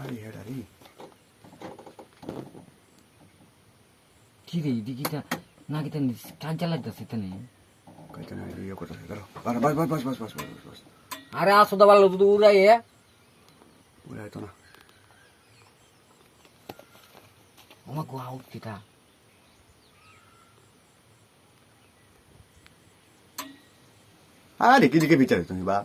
আরে হেডারি কি রে দিকিটা না কিটা কাজ চালাইতেছে তানে কইতে না ইয়ে করতেছে ধরো আরে বাস আরে আসো দা ভালো তুই উড়াই উড়াই তো না ওমা গো আউট কিটা আরে কি দিকে বিচারে তুমি বা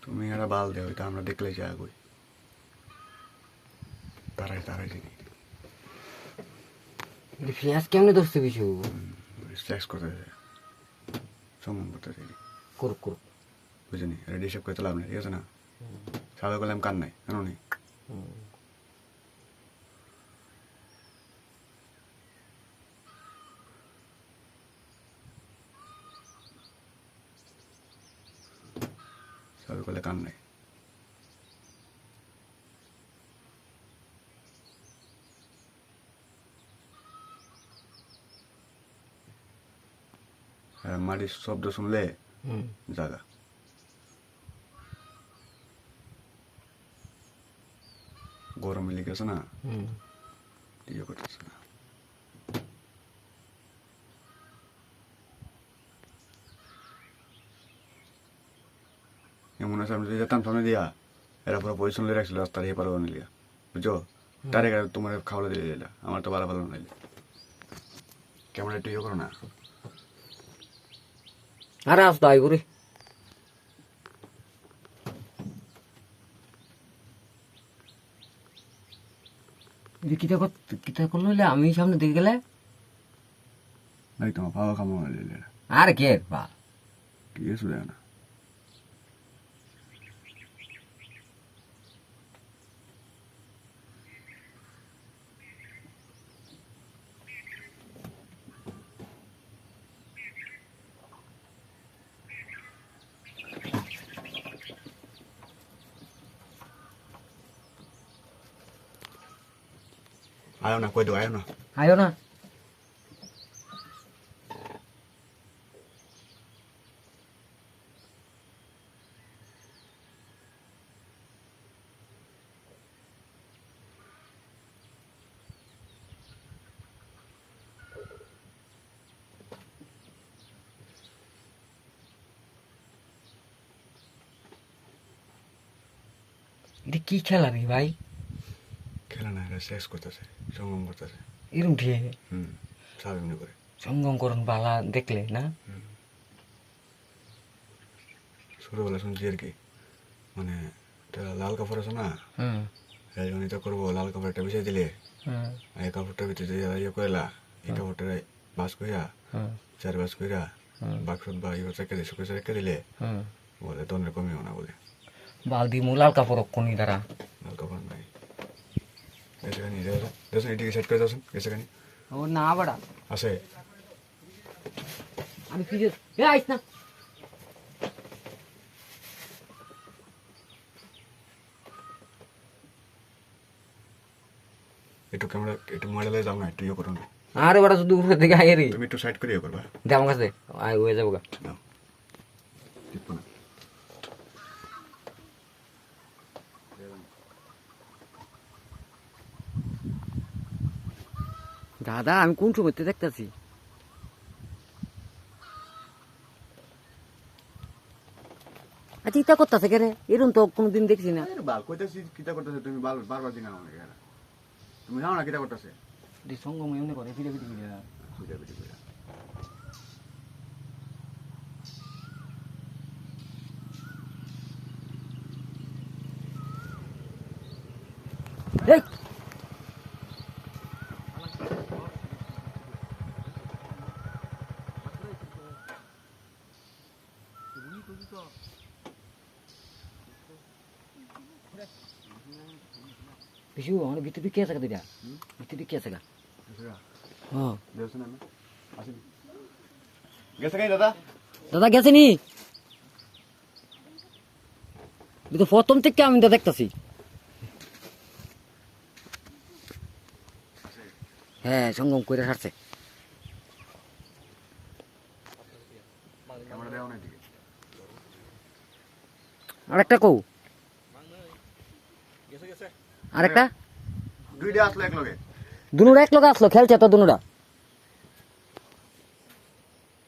তুমি এরা বাল দেও এটা আমরা দেখলে যা কই তারাই জিনি ফ্ল্যাশ কেমনে ধরছে কিছু রিফ্লেক্স করতেছে সম্মান করতেছে করুক করুক বুঝিনি রেডি সব করতে লাভ নেই ঠিক আছে না সাদা করলাম কান নাই কেন নেই সাদা করলে কান নাই মাটির শব্দ শুনলে জাগা গরমে লেগেছে না ইয়ে করতেছে না এমন আছে আমি যদি যেতাম সামনে দিয়া এরা পুরো পজিশন লিয়ে রাখছিল রাস্তার এ পারো নিলিয়া বুঝছো তার আগে তোমার খাওয়া দিয়ে দিলা আমার তো ভালো নাইলে কেমন একটু ইয়ে করো না আরে আসো আই করে কিতা করলো আমি সামনে দিকে গেলে নাই তোমার ভালো খামো নিলে আর কে বা কি এসে দেয় না আয়ো না কই দো আয়ো না আয়ো না এটা কি খেলা রে ভাই খেলা না এটা শেষ করতেছে সঙ্গম করতেছে এরম ঠিক স্বাভাবিক করে সঙ্গম করুন বালা দেখলে না ছোটবেলা শুনছি আর কি মানে এটা লাল কাপড় আছে না এই জন্য এটা করবো লাল কাপড়টা বিছিয়ে দিলে এই কাপড়টার ভিতরে ইয়ে করলা এই কাপড়টা বাস কইরা 4 বাস কইরা বাক্স বা ইয়ে রেখে দিয়ে শুকিয়ে রেখে দিলে বলে দনের কমিও না বলে বালদি লাল কাপড় কোনি দ্বারা লাল কাপড় নাই এসেখানি দেখুন এটিকে সেট করে যাচ্ছেন এসেখানি ও না বাড়া আছে আমি কি আইস না একটু ক্যামেরা একটু মডেলে যাও না একটু ইয়ে করুন আরে বাড়া শুধু উপরে দিকে আয় রে তুমি একটু সাইড করে ইয়ে করবা দে আমার কাছে আয় হয়ে যাবো গা দাও টিপো না দাদা আমি কোন সময়তে দেখতেছি আচ্ছা ইটা করতেছে কেন এরকম তো কোনোদিন দেখছি না বাল কইতাছি কিটা করতেছে তুমি বারবার দিনা আমাকে তুমি জানো না কিটা করতেছে সঙ্গম এমনি করে ফিরে ফিরে ফিরে বুঝা বুঝি বুঝা এই বিশু আমার ভিতরে কে আছে দুইটা ভিতরে কে আছে হ্যাঁ গেছে কাই দাদা দাদা গেছে নি তো প্রথম থেকে আমি তো দেখতেছি হ্যাঁ সঙ্গম করে ছাড়ছে ক্যামেরা দেও না এদিকে আরেকটা কও আরেকটা দুইটা আসলো এক লগে দুনুরা এক লগে আসলো খেলছে তো দুনুরা